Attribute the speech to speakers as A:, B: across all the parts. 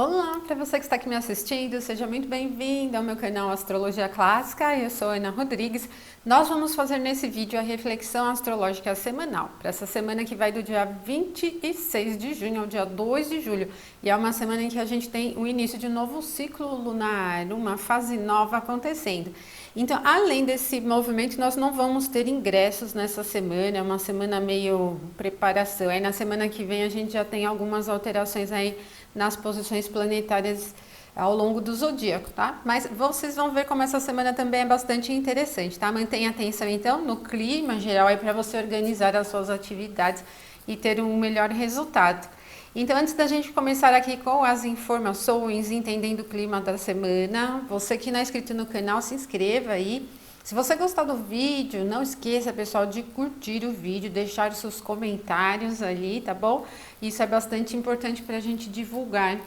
A: Olá, para você que está aqui me assistindo, seja muito bem-vindo ao meu canal Astrologia Clássica. Eu sou Ana Rodrigues. Nós vamos fazer nesse vídeo a reflexão astrológica semanal, para essa semana que vai do dia 26 de junho ao dia 2 de julho. E é uma semana em que a gente tem o início de um novo ciclo lunar, uma fase nova acontecendo. Então, além desse movimento, nós não vamos ter ingressos nessa semana, é uma semana meio preparação. Aí na semana que vem a gente já tem algumas alterações aí nas posições planetárias ao longo do zodíaco, tá? Mas vocês vão ver como essa semana também é bastante interessante, tá? Mantenha atenção então no clima geral aí para você organizar as suas atividades e ter um melhor resultado. Então, antes da gente começar aqui com as informações, entendendo o clima da semana, você que não é inscrito no canal, se inscreva aí. Se você gostar do vídeo, não esqueça, pessoal, de curtir o vídeo, deixar os seus comentários ali, tá bom? Isso é bastante importante para a gente divulgar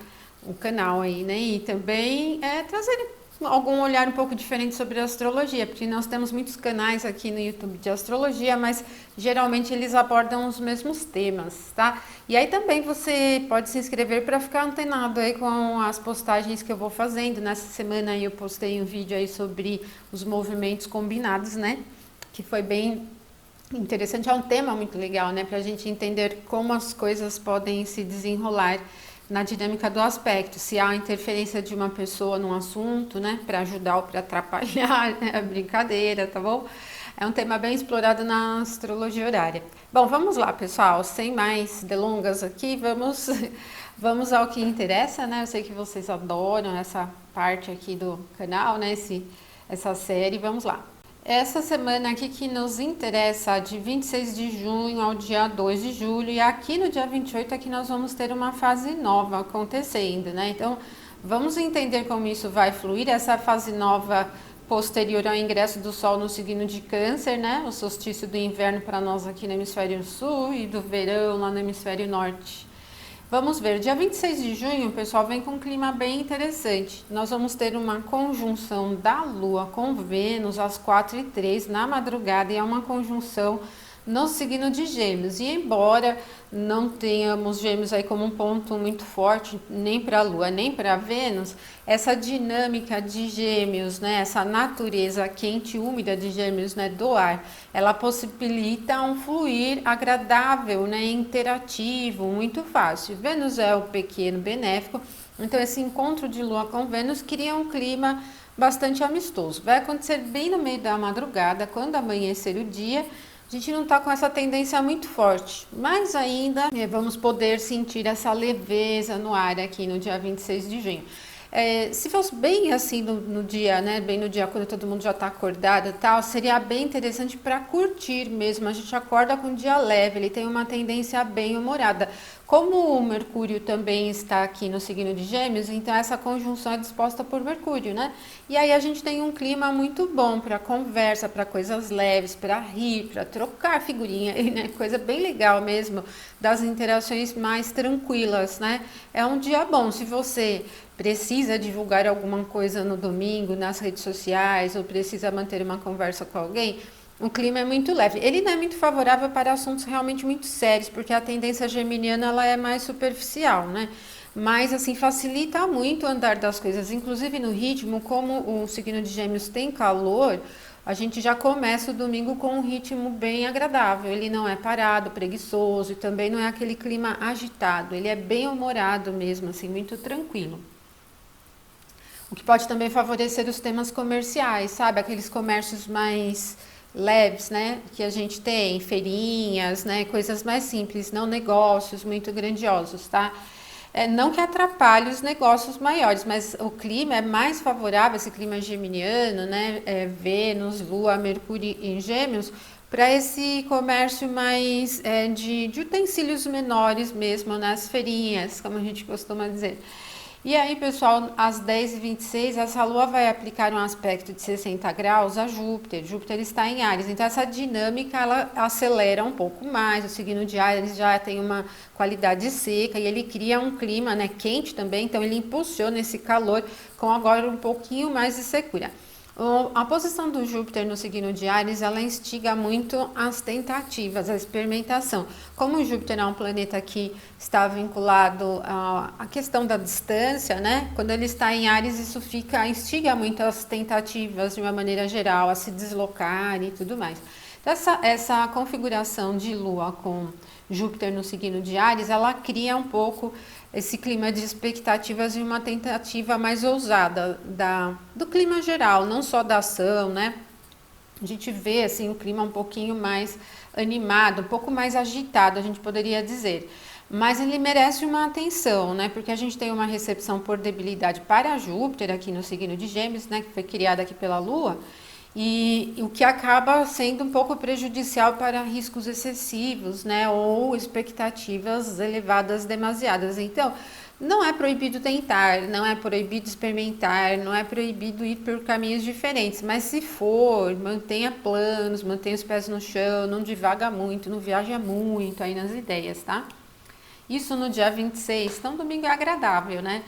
A: o canal aí, né? E também trazer algum olhar um pouco diferente sobre a astrologia, porque nós temos muitos canais aqui no YouTube de astrologia, mas geralmente eles abordam os mesmos temas, tá? E aí também você pode se inscrever para ficar antenado aí com as postagens que eu vou fazendo. Nessa semana aí eu postei um vídeo aí sobre os movimentos combinados, né? Que foi bem interessante, é um tema muito legal, né? Para a gente entender como as coisas podem se desenrolar na dinâmica do aspecto, se há interferência de uma pessoa num assunto, né, para ajudar ou para atrapalhar, né, a brincadeira, tá bom? É um tema bem explorado na astrologia horária. Bom, vamos lá, pessoal, sem mais delongas aqui, vamos ao que interessa, né? Eu sei que vocês adoram essa parte aqui do canal, né, essa série, vamos lá. Essa semana aqui que nos interessa, de 26 de junho ao dia 2 de julho, e aqui no dia 28 aqui nós vamos ter uma fase nova acontecendo, né? Então, vamos entender como isso vai fluir, essa fase nova posterior ao ingresso do Sol no signo de Câncer, né? O solstício do inverno para nós aqui no hemisfério sul e do verão lá no hemisfério norte. Vamos ver, dia 26 de junho, o pessoal vem com um clima bem interessante. Nós vamos ter uma conjunção da Lua com Vênus às 4h03 na madrugada, e é uma conjunção no signo de Gêmeos. E embora não tenhamos Gêmeos aí como um ponto muito forte, nem para a Lua, nem para Vênus, essa dinâmica de Gêmeos, né, essa natureza quente e úmida de Gêmeos, né, do ar, ela possibilita um fluir agradável, né, interativo, muito fácil. Vênus é o pequeno benéfico, então esse encontro de Lua com Vênus cria um clima bastante amistoso. Vai acontecer bem no meio da madrugada, quando amanhecer o dia. A gente não está com essa tendência muito forte, mas ainda vamos poder sentir essa leveza no ar aqui no dia 26 de junho. Se fosse bem assim no dia, né, bem no dia quando todo mundo já está acordado e tal, seria bem interessante para curtir mesmo. A gente acorda com um dia leve, ele tem uma tendência bem humorada. Como o Mercúrio também está aqui no signo de Gêmeos, então essa conjunção é disposta por Mercúrio, né? E aí a gente tem um clima muito bom para conversa, para coisas leves, para rir, para trocar figurinha, né? Coisa bem legal mesmo, das interações mais tranquilas, né? É um dia bom. Se você precisa divulgar alguma coisa no domingo nas redes sociais ou precisa manter uma conversa com alguém, o clima é muito leve. Ele não é muito favorável para assuntos realmente muito sérios, porque a tendência geminiana ela é mais superficial, né? Mas assim facilita muito o andar das coisas, inclusive no ritmo, como o signo de Gêmeos tem calor, a gente já começa o domingo com um ritmo bem agradável. Ele não é parado, preguiçoso, e também não é aquele clima agitado. Ele é bem humorado mesmo, assim, muito tranquilo. O que pode também favorecer os temas comerciais, sabe? Aqueles comércios mais leves, né? Que a gente tem, feirinhas, né? Coisas mais simples, não negócios muito grandiosos, tá? Não que atrapalhe os negócios maiores, mas o clima é mais favorável, esse clima geminiano, né? Vênus, Lua, Mercúrio em Gêmeos, para esse comércio mais de utensílios menores mesmo, nas feirinhas, como a gente costuma dizer. E aí, pessoal, às 10h26, essa Lua vai aplicar um aspecto de 60 graus a Júpiter. Júpiter está em Áries, então essa dinâmica ela acelera um pouco mais. O signo de Áries já tem uma qualidade seca e ele cria um clima, né, quente também, então ele impulsiona esse calor com agora um pouquinho mais de secura. A posição do Júpiter no signo de Áries, ela instiga muito as tentativas, a experimentação. Como o Júpiter é um planeta que está vinculado à questão da distância, né? Quando ele está em Áries, isso instiga muito as tentativas de uma maneira geral, a se deslocar e tudo mais. Então, essa configuração de Lua com Júpiter no signo de Áries, ela cria um pouco esse clima de expectativas e uma tentativa mais ousada do clima geral, não só da ação, né? A gente vê assim o clima um pouquinho mais animado, um pouco mais agitado, a gente poderia dizer. Mas ele merece uma atenção, né? Porque a gente tem uma recepção por debilidade para Júpiter aqui no signo de Gêmeos, né? Que foi criada aqui pela Lua. E o que acaba sendo um pouco prejudicial para riscos excessivos, né, ou expectativas elevadas demasiadas. Então, não é proibido tentar, não é proibido experimentar, não é proibido ir por caminhos diferentes, mas se for, mantenha planos, mantenha os pés no chão, não divaga muito, não viaja muito aí nas ideias, tá? Isso no dia 26, então domingo é agradável, né?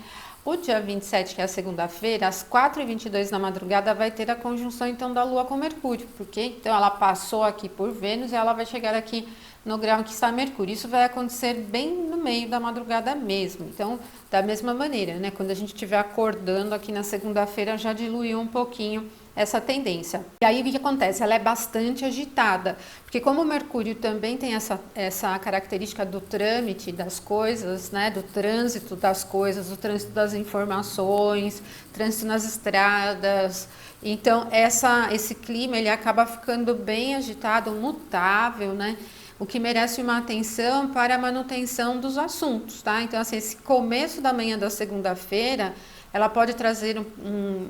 A: O dia 27, que é a segunda-feira, às 4h22 da madrugada, vai ter a conjunção então da Lua com Mercúrio, porque então ela passou aqui por Vênus e ela vai chegar aqui no grau que está Mercúrio. Isso vai acontecer bem no meio da madrugada mesmo. Então, da mesma maneira, né? Quando a gente estiver acordando aqui na segunda-feira, já diluiu um pouquinho essa tendência. E aí o que acontece? Ela é bastante agitada, porque como o Mercúrio também tem essa característica do trâmite das coisas, né, do trânsito das coisas, do trânsito das informações, trânsito nas estradas, então esse clima ele acaba ficando bem agitado, mutável, né? O que merece uma atenção para a manutenção dos assuntos, tá? Então, assim, esse começo da manhã da segunda-feira, ela pode trazer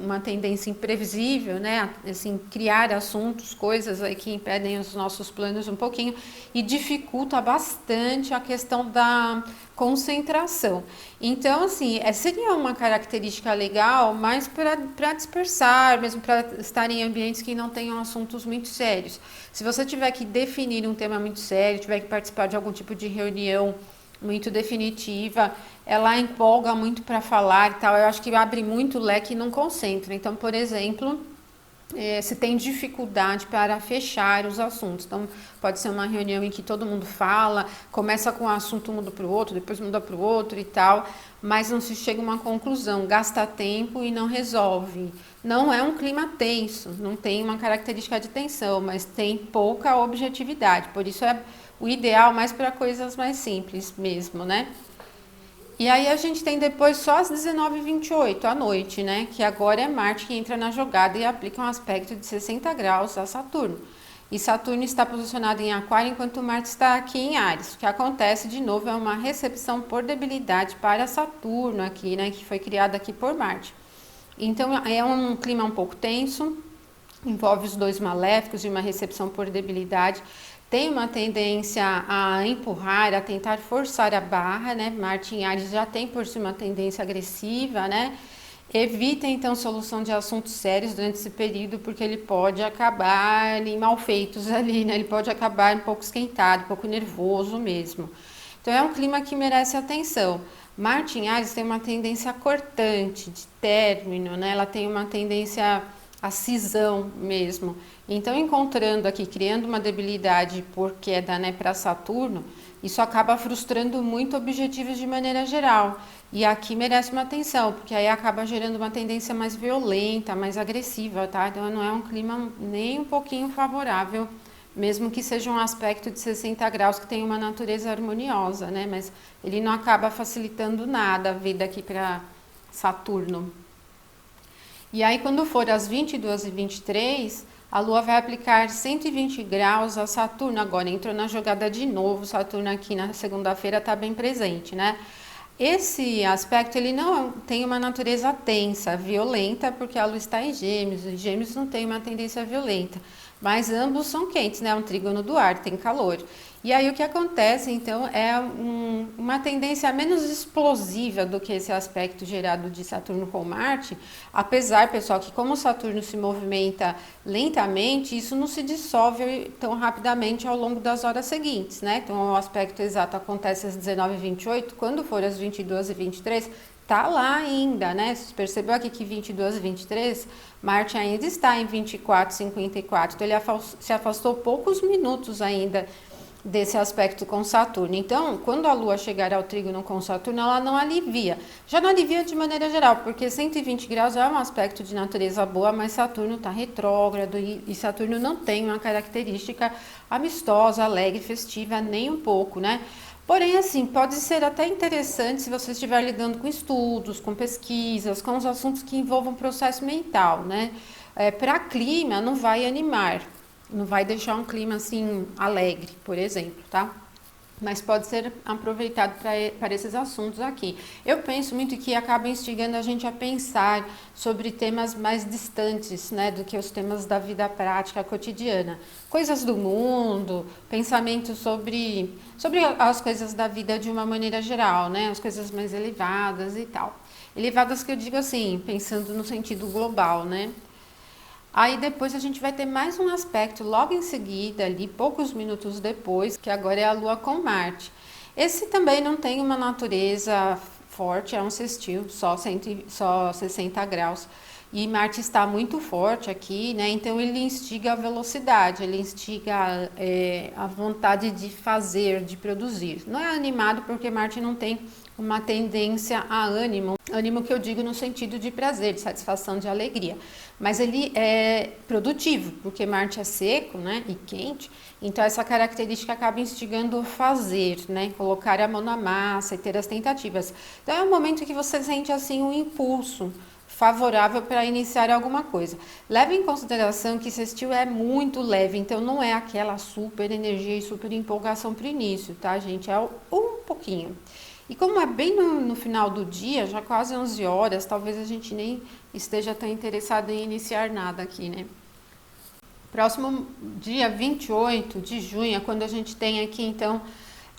A: uma tendência imprevisível, né? Assim, criar assuntos, coisas aí que impedem os nossos planos um pouquinho e dificulta bastante a questão da concentração. Então, assim, seria uma característica legal, mas para dispersar, mesmo para estar em ambientes que não tenham assuntos muito sérios. Se você tiver que definir um tema muito sério, tiver que participar de algum tipo de reunião muito definitiva, ela empolga muito para falar e tal, eu acho que abre muito o leque e não concentra. Então, por exemplo, se tem dificuldade para fechar os assuntos. Então, pode ser uma reunião em que todo mundo fala, começa com um assunto, muda para o outro, depois muda para o outro e tal, mas não se chega a uma conclusão, gasta tempo e não resolve. Não é um clima tenso, não tem uma característica de tensão, mas tem pouca objetividade, por isso é o ideal mais para coisas mais simples mesmo, né? E aí a gente tem depois só às 19h28 à noite, né? Que agora é Marte que entra na jogada e aplica um aspecto de 60 graus a Saturno. E Saturno está posicionado em Aquário enquanto Marte está aqui em Áries. O que acontece de novo é uma recepção por debilidade para Saturno aqui, né? Que foi criada aqui por Marte. Então é um clima um pouco tenso, envolve os dois maléficos e uma recepção por debilidade. Tem uma tendência a empurrar, a tentar forçar a barra, né? Marte em Áries já tem por si uma tendência agressiva, né? Evita então solução de assuntos sérios durante esse período, porque ele pode acabar em mal feitos ali, né? Ele pode acabar um pouco esquentado, um pouco nervoso mesmo. Então é um clima que merece atenção. Marte em Áries tem uma tendência cortante, de término, né? Ela tem uma tendência a cisão mesmo. Então, encontrando aqui, criando uma debilidade por queda, né, para Saturno, isso acaba frustrando muito objetivos de maneira geral. E aqui merece uma atenção, porque aí acaba gerando uma tendência mais violenta, mais agressiva, tá? Então, não é um clima nem um pouquinho favorável, mesmo que seja um aspecto de 60 graus que tem uma natureza harmoniosa, né? Mas ele não acaba facilitando nada a vida aqui para Saturno. E aí, quando for às 22h23, a Lua vai aplicar 120 graus a Saturno. Agora entrou na jogada de novo. Saturno aqui na segunda-feira está bem presente, né? Esse aspecto ele não tem uma natureza tensa, violenta, porque a Lua está em Gêmeos. E Gêmeos não tem uma tendência violenta. Mas ambos são quentes, né? Um trígono do ar, tem calor. E aí o que acontece, então, é uma tendência menos explosiva do que esse aspecto gerado de Saturno com Marte, apesar, pessoal, que como Saturno se movimenta lentamente, isso não se dissolve tão rapidamente ao longo das horas seguintes, né? Então, o aspecto exato acontece às 19h28, quando for às 22h23, tá lá ainda, né? Você percebeu aqui que 22 e 23, Marte ainda está em 24, 54. Então, ele se afastou poucos minutos ainda desse aspecto com Saturno. Então, quando a Lua chegar ao trígono com Saturno, ela não alivia. Já não alivia de maneira geral, porque 120 graus é um aspecto de natureza boa, mas Saturno está retrógrado e Saturno não tem uma característica amistosa, alegre, festiva, nem um pouco, né? Porém, assim, pode ser até interessante se você estiver lidando com estudos, com pesquisas, com os assuntos que envolvam processo mental, né? Para clima, não vai animar, não vai deixar um clima assim alegre, por exemplo, tá? Mas pode ser aproveitado para esses assuntos aqui. Eu penso muito que acaba instigando a gente a pensar sobre temas mais distantes, né, do que os temas da vida prática cotidiana. Coisas do mundo, pensamentos sobre as coisas da vida de uma maneira geral, né, as coisas mais elevadas e tal. Elevadas que eu digo assim, pensando no sentido global, né? Aí depois a gente vai ter mais um aspecto logo em seguida, ali poucos minutos depois, que agora é a Lua com Marte. Esse também não tem uma natureza forte, é um sextil, só 60 graus. E Marte está muito forte aqui, né? Então ele instiga a velocidade, ele instiga a vontade de fazer, de produzir. Não é animado porque Marte não tem uma tendência a ânimo, ânimo que eu digo no sentido de prazer, de satisfação, de alegria. Mas ele é produtivo, porque Marte é seco, né, e quente, então essa característica acaba instigando o fazer, né, colocar a mão na massa e ter as tentativas. Então é um momento que você sente assim um impulso favorável para iniciar alguma coisa. Leve em consideração que sextil é muito leve, então não é aquela super energia e super empolgação para o início, tá, gente? É um pouquinho. E como é bem no final do dia, já quase 11 horas, talvez a gente nem esteja tão interessado em iniciar nada aqui, né? Próximo dia 28 de junho é quando a gente tem aqui, então,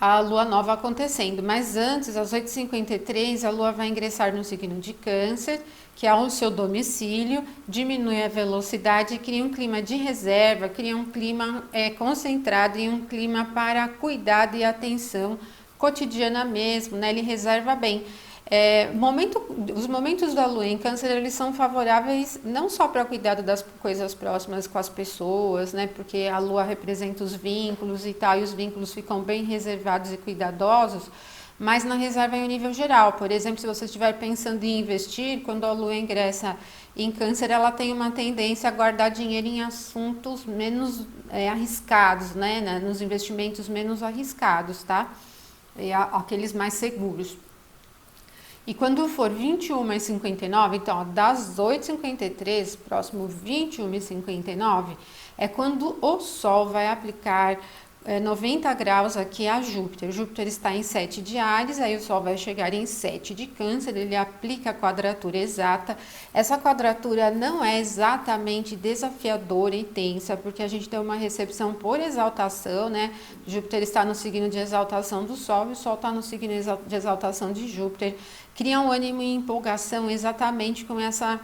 A: a Lua Nova acontecendo. Mas antes, às 8h53, a Lua vai ingressar no signo de Câncer, que é o seu domicílio, diminui a velocidade, cria um clima de reserva, cria um clima concentrado e um clima para cuidado e atenção cotidiana mesmo, né? Ele reserva bem. Os momentos da Lua em Câncer, eles são favoráveis não só para o cuidado das coisas próximas com as pessoas, né? Porque a Lua representa os vínculos e tal, e os vínculos ficam bem reservados e cuidadosos, mas na reserva em um nível geral. Por exemplo, se você estiver pensando em investir, quando a Lua ingressa em Câncer, ela tem uma tendência a guardar dinheiro em assuntos menos arriscados, né? Nos investimentos menos arriscados, tá? Aqueles mais seguros. E quando for 21h59, então das 8h53, próximo 21h59, é quando o Sol vai aplicar 90 graus aqui a Júpiter. Júpiter está em 7 de Áries, aí o Sol vai chegar em 7 de Câncer, ele aplica a quadratura exata. Essa quadratura não é exatamente desafiadora e tensa, porque a gente tem uma recepção por exaltação, né? Júpiter está no signo de exaltação do Sol e o Sol está no signo de exaltação de Júpiter. Cria um ânimo e empolgação exatamente com essa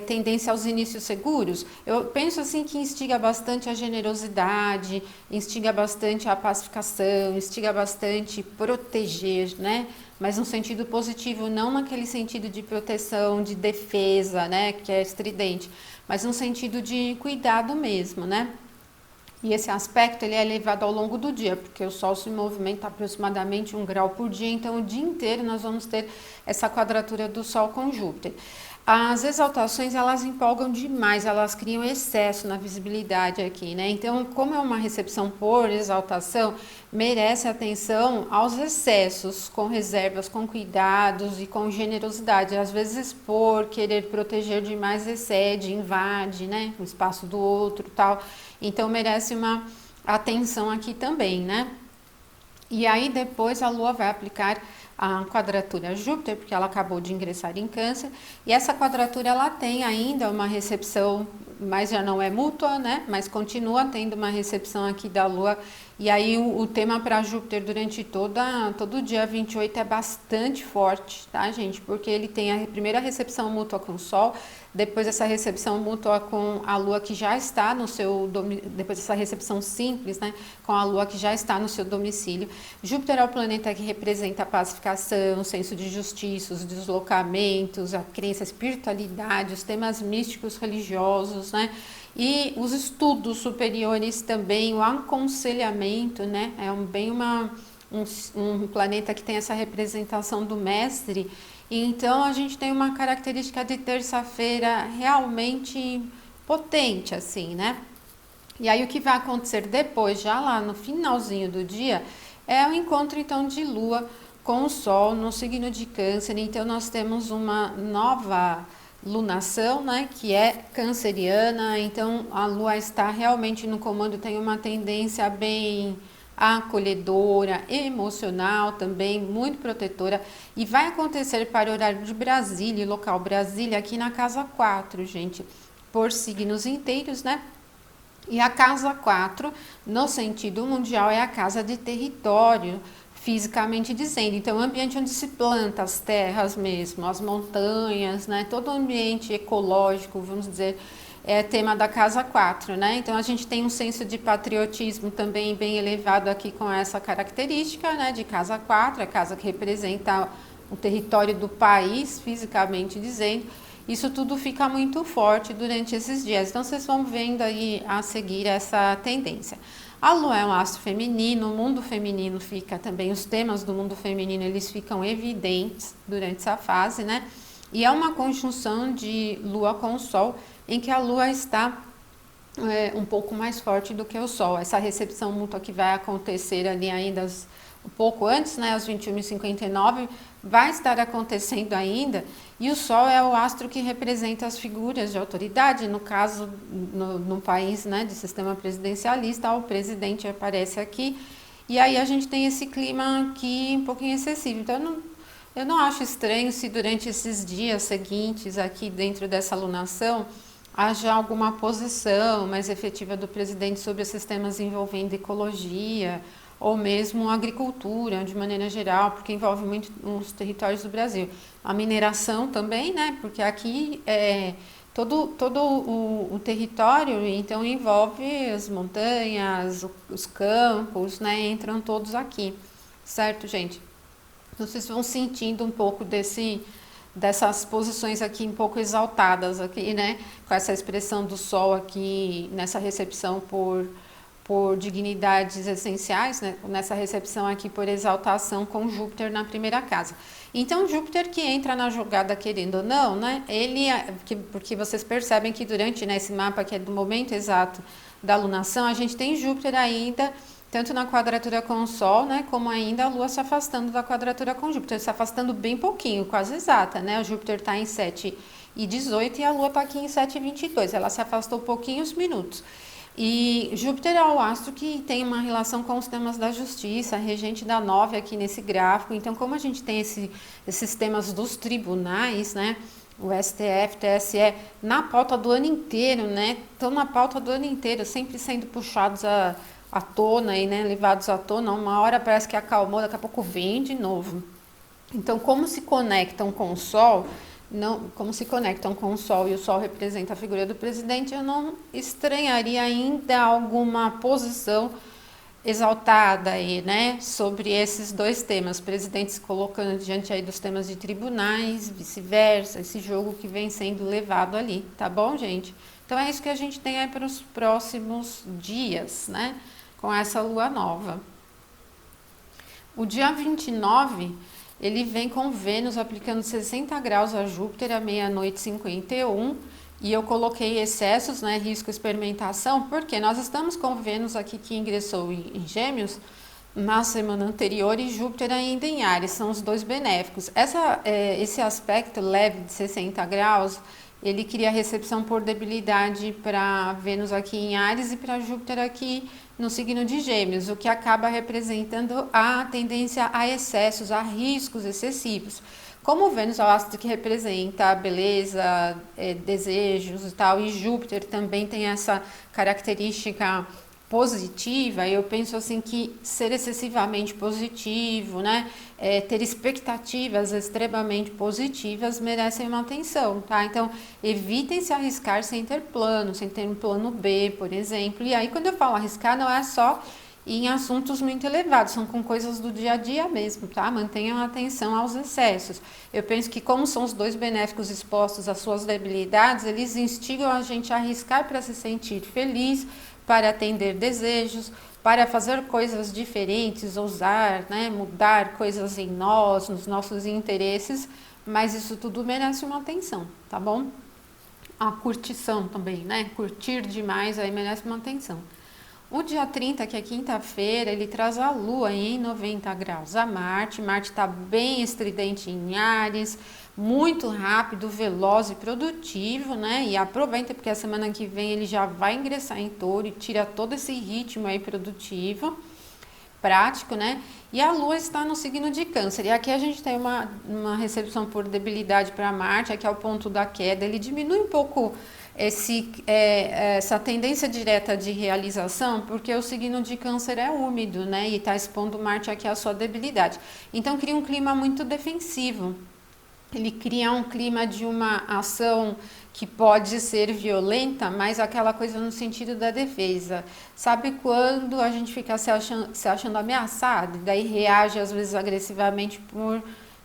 A: tendência aos inícios seguros. Eu penso assim que instiga bastante a generosidade, instiga bastante a pacificação, instiga bastante proteger, né? Mas no sentido positivo, não naquele sentido de proteção, de defesa, né? Que é estridente, mas no sentido de cuidado mesmo, né? E esse aspecto ele é elevado ao longo do dia, porque o Sol se movimenta aproximadamente 1 grau por dia, então o dia inteiro nós vamos ter essa quadratura do Sol com Júpiter. As exaltações, elas empolgam demais, elas criam excesso na visibilidade aqui, né? Então, como é uma recepção por exaltação, merece atenção aos excessos, com reservas, com cuidados e com generosidade. Às vezes, por querer proteger demais, excede, invade, né? O espaço do outro, tal. Então, merece uma atenção aqui também, né? E aí, depois, a Lua vai aplicar a quadratura Júpiter, porque ela acabou de ingressar em Câncer, e essa quadratura ela tem ainda uma recepção, mas já não é mútua, né? Mas continua tendo uma recepção aqui da Lua E aí o tema para Júpiter durante todo o dia 28 é bastante forte, tá, gente? Porque ele tem a primeira recepção mútua com o Sol, depois essa recepção mútua com a Lua que já está no seu depois dessa recepção simples, né, com a Lua que já está no seu domicílio. Júpiter é o planeta que representa a pacificação, o senso de justiça, os deslocamentos, a crença, a espiritualidade, os temas místicos religiosos, né? E os estudos superiores também, o aconselhamento, né? É um planeta que tem essa representação do mestre. Então a gente tem uma característica de terça-feira realmente potente, assim, né? E aí o que vai acontecer depois, já lá no finalzinho do dia, é o encontro então de Lua com o Sol no signo de Câncer. Então nós temos uma nova lunação, né, que é canceriana. Então a Lua está realmente no comando, tem uma tendência bem acolhedora, emocional também, muito protetora, e vai acontecer para o horário de Brasília, local Brasília, aqui na casa 4, gente, por signos inteiros, né? E a casa 4, no sentido mundial, é a casa de território, fisicamente dizendo. Então, o ambiente onde se planta as terras mesmo, as montanhas, né? Todo o ambiente ecológico, vamos dizer, é tema da casa 4, né? Então, a gente tem um senso de patriotismo também bem elevado aqui com essa característica, né? De casa 4, a casa que representa o território do país, fisicamente dizendo. Isso tudo fica muito forte durante esses dias. Então, vocês vão vendo aí a seguir essa tendência. A Lua é um astro feminino, o mundo feminino fica também, os temas do mundo feminino, eles ficam evidentes durante essa fase, né? E é uma conjunção de Lua com o Sol, em que a Lua está um pouco mais forte do que o Sol. Essa recepção mútua que vai acontecer ali ainda um pouco antes, né, às 21h59, vai estar acontecendo ainda, e o Sol é o astro que representa as figuras de autoridade, no caso, no país, né, de sistema presidencialista, o presidente aparece aqui, e aí a gente tem esse clima aqui um pouquinho excessivo. Então, eu não acho estranho se durante esses dias seguintes aqui dentro dessa alunação haja alguma posição mais efetiva do presidente sobre os sistemas envolvendo ecologia, ou mesmo agricultura, de maneira geral, porque envolve muito os territórios do Brasil. A mineração também, né? Porque aqui todo o território, então, envolve as montanhas, os campos, né? Entram todos aqui, certo, gente? Então, vocês vão sentindo um pouco dessas posições aqui um pouco exaltadas aqui, né? Com essa expressão do Sol aqui nessa recepção por dignidades essenciais, né? Nessa recepção aqui por exaltação com Júpiter na primeira casa. Então, Júpiter que entra na jogada querendo ou não, né? Porque vocês percebem que durante, né, esse mapa que é do momento exato da alunação, a gente tem Júpiter ainda, tanto na quadratura com o Sol, né, como ainda a Lua se afastando da quadratura com Júpiter, se afastando bem pouquinho, quase exata, né? O Júpiter está em 7:18 e a Lua está aqui em 7:22, ela se afastou pouquinhos minutos. E Júpiter é o astro que tem uma relação com os temas da justiça, regente da 9 aqui nesse gráfico. Então, como a gente tem esses temas dos tribunais, né? O STF, TSE, na pauta do ano inteiro, né? Estão na pauta do ano inteiro, sempre sendo puxados à tona, aí, né? Levados à tona. Uma hora parece que acalmou, daqui a pouco vem de novo. Então, como se conectam com o Sol... como se conectam com o Sol e o Sol representa a figura do presidente, eu não estranharia ainda alguma posição exaltada aí, né, sobre esses dois temas, presidentes colocando diante aí dos temas de tribunais, vice-versa, esse jogo que vem sendo levado ali, tá bom, gente? Então é isso que a gente tem aí para os próximos dias, né, com essa lua nova. O dia 29... ele vem com Vênus aplicando 60 graus a Júpiter à 00:51, e eu coloquei excessos, né, risco experimentação, porque nós estamos com Vênus aqui que ingressou em Gêmeos na semana anterior e Júpiter ainda em Áries, são os dois benéficos. Esse aspecto leve de 60 graus, ele cria recepção por debilidade para Vênus aqui em Áries e para Júpiter aqui no signo de Gêmeos, o que acaba representando a tendência a excessos, a riscos excessivos. Como o Vênus é o astro que representa a beleza, desejos e tal, e Júpiter também tem essa característica positiva, eu penso assim que ser excessivamente positivo, né, ter expectativas extremamente positivas merecem uma atenção, tá? Então, evitem se arriscar sem ter plano, sem ter um plano B, por exemplo. E aí, quando eu falo arriscar, não é só em assuntos muito elevados, são com coisas do dia a dia mesmo, tá? Mantenham atenção aos excessos. Eu penso que como são os dois benéficos expostos às suas debilidades, eles instigam a gente a arriscar para se sentir feliz, para atender desejos, para fazer coisas diferentes, ousar, né, mudar coisas em nós, nos nossos interesses, mas isso tudo merece uma atenção, tá bom? A curtição também, né? Curtir demais aí merece uma atenção. O dia 30, que é quinta-feira, ele traz a Lua em 90 graus a Marte. Marte está bem estridente em Áries, muito rápido, veloz e produtivo, né? E aproveita porque a semana que vem ele já vai ingressar em Touro e tira todo esse ritmo aí produtivo, prático, né? E a Lua está no signo de Câncer. E aqui a gente tem uma recepção por debilidade para Marte, aqui é o ponto da queda. Ele diminui um pouco essa tendência direta de realização, porque o signo de Câncer é úmido, né? E está expondo Marte aqui à sua debilidade. Então cria um clima muito defensivo. Ele cria um clima de uma ação que pode ser violenta, mas aquela coisa no sentido da defesa. Sabe quando a gente fica se achando ameaçado, e daí reage às vezes agressivamente por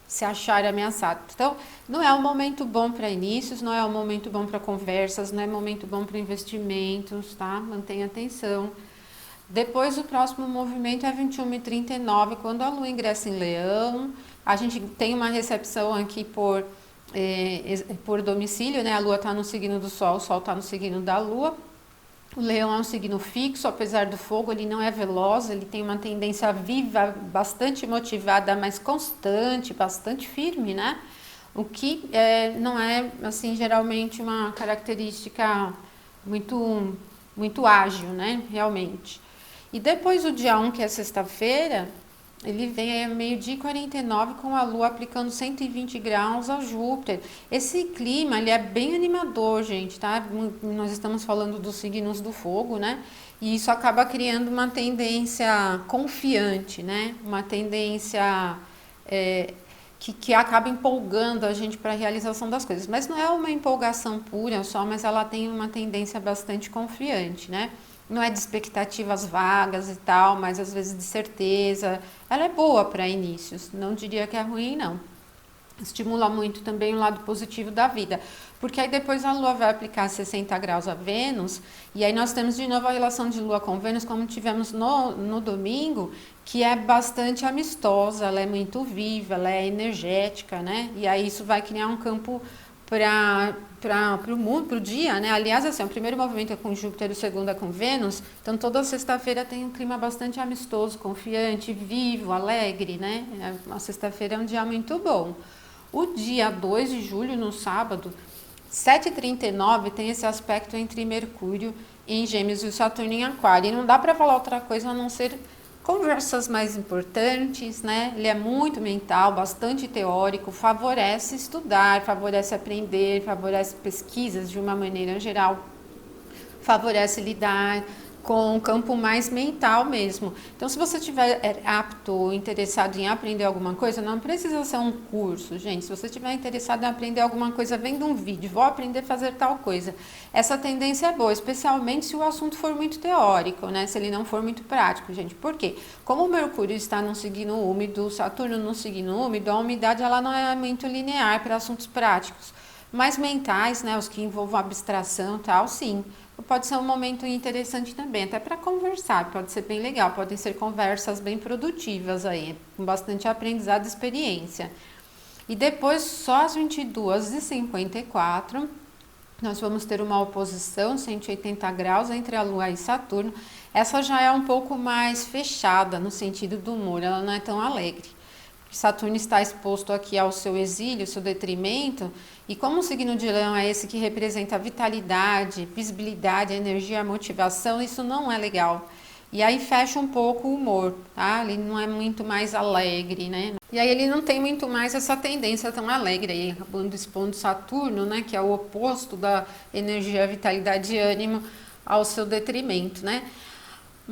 A: se achar ameaçado. Então, não é um momento bom para inícios, não é um momento bom para conversas, não é um momento bom para investimentos, tá? Mantenha atenção. Depois, o próximo movimento é 21h39, quando a Lua ingressa em Leão. A gente tem uma recepção aqui por domicílio, né? A Lua está no signo do Sol, o Sol está no signo da Lua. O Leão é um signo fixo, apesar do fogo, ele não é veloz, ele tem uma tendência viva, bastante motivada, mas constante, bastante firme, né? O que não é, assim, geralmente uma característica muito ágil, né? Realmente. E depois o dia 1, que é sexta-feira, ele vem a 12h49 com a Lua aplicando 120 graus a Júpiter. Esse clima, ele é bem animador, gente, tá? Nós estamos falando dos signos do fogo, né? E isso acaba criando uma tendência confiante, né? Uma tendência que acaba empolgando a gente para a realização das coisas. Mas não é uma empolgação pura só, mas ela tem uma tendência bastante confiante, né? Não é de expectativas vagas e tal, mas às vezes de certeza. Ela é boa para inícios, não diria que é ruim, não. Estimula muito também o lado positivo da vida, porque aí depois a Lua vai aplicar 60 graus a Vênus, e aí nós temos de novo a relação de Lua com Vênus, como tivemos no domingo, que é bastante amistosa, ela é muito viva, ela é energética, né? E aí isso vai criar um campo para o mundo, para o dia, né? Aliás, assim, o primeiro movimento é com Júpiter e o segundo é com Vênus, então toda sexta-feira tem um clima bastante amistoso, confiante, vivo, alegre, né? A sexta-feira é um dia muito bom. O dia 2 de julho, no sábado, 7h39, tem esse aspecto entre Mercúrio em Gêmeos e o Saturno em Aquário. E não dá para falar outra coisa a não ser conversas mais importantes, né? Ele é muito mental, bastante teórico, favorece estudar, favorece aprender, favorece pesquisas de uma maneira geral, favorece lidar com um campo mais mental mesmo. Então, se você estiver apto, interessado em aprender alguma coisa, não precisa ser um curso, gente. Se você estiver interessado em aprender alguma coisa, vendo um vídeo, vou aprender a fazer tal coisa. Essa tendência é boa, especialmente se o assunto for muito teórico, né? Se ele não for muito prático, gente. Por quê? Como o Mercúrio está num signo úmido, o Saturno num signo úmido, a umidade ela não é muito linear para assuntos práticos. Mas mentais, né? Os que envolvam abstração e tal, sim. Pode ser um momento interessante também, até para conversar, pode ser bem legal, podem ser conversas bem produtivas aí, com bastante aprendizado e experiência. E depois, só às 22h54, nós vamos ter uma oposição 180 graus entre a Lua e Saturno. Essa já é um pouco mais fechada no sentido do humor, ela não é tão alegre. Saturno está exposto aqui ao seu exílio, seu detrimento, e como o signo de Leão é esse que representa a vitalidade, visibilidade, energia, motivação, isso não é legal. E aí fecha um pouco o humor, tá? Ele não é muito mais alegre, né? E aí ele não tem muito mais essa tendência tão alegre, aí acabando expondo Saturno, né? Que é o oposto da energia, vitalidade e ânimo ao seu detrimento, né?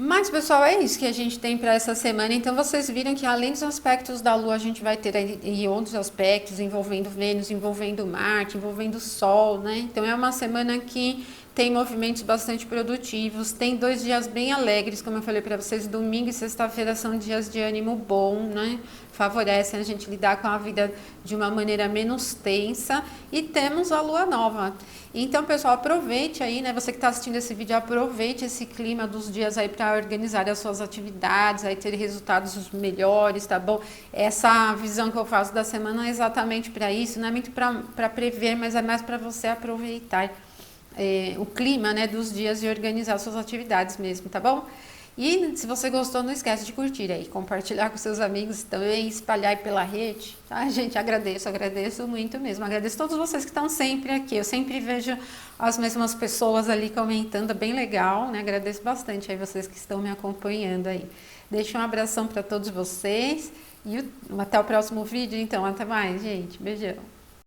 A: Mas, pessoal, é isso que a gente tem para essa semana. Então, vocês viram que além dos aspectos da Lua, a gente vai ter aí outros aspectos envolvendo Vênus, envolvendo Marte, envolvendo Sol, né? Então, é uma semana que tem movimentos bastante produtivos. Tem 2 dias bem alegres, como eu falei para vocês. Domingo e sexta-feira são dias de ânimo bom, né? Favorecem a gente lidar com a vida de uma maneira menos tensa. E temos a Lua nova. Então, pessoal, aproveite aí, né? Você que está assistindo esse vídeo, aproveite esse clima dos dias aí para organizar as suas atividades, aí ter resultados melhores, tá bom? Essa visão que eu faço da semana é exatamente para isso, não é muito para prever, mas é mais para você aproveitar o clima, né, dos dias e organizar suas atividades mesmo, tá bom? E se você gostou, não esquece de curtir aí, compartilhar com seus amigos também, espalhar aí pela rede, tá, gente? Agradeço muito mesmo. Agradeço a todos vocês que estão sempre aqui. Eu sempre vejo as mesmas pessoas ali comentando, é bem legal, né? Agradeço bastante aí vocês que estão me acompanhando aí. Deixo um abração para todos vocês e até o próximo vídeo, então. Até mais, gente. Beijão.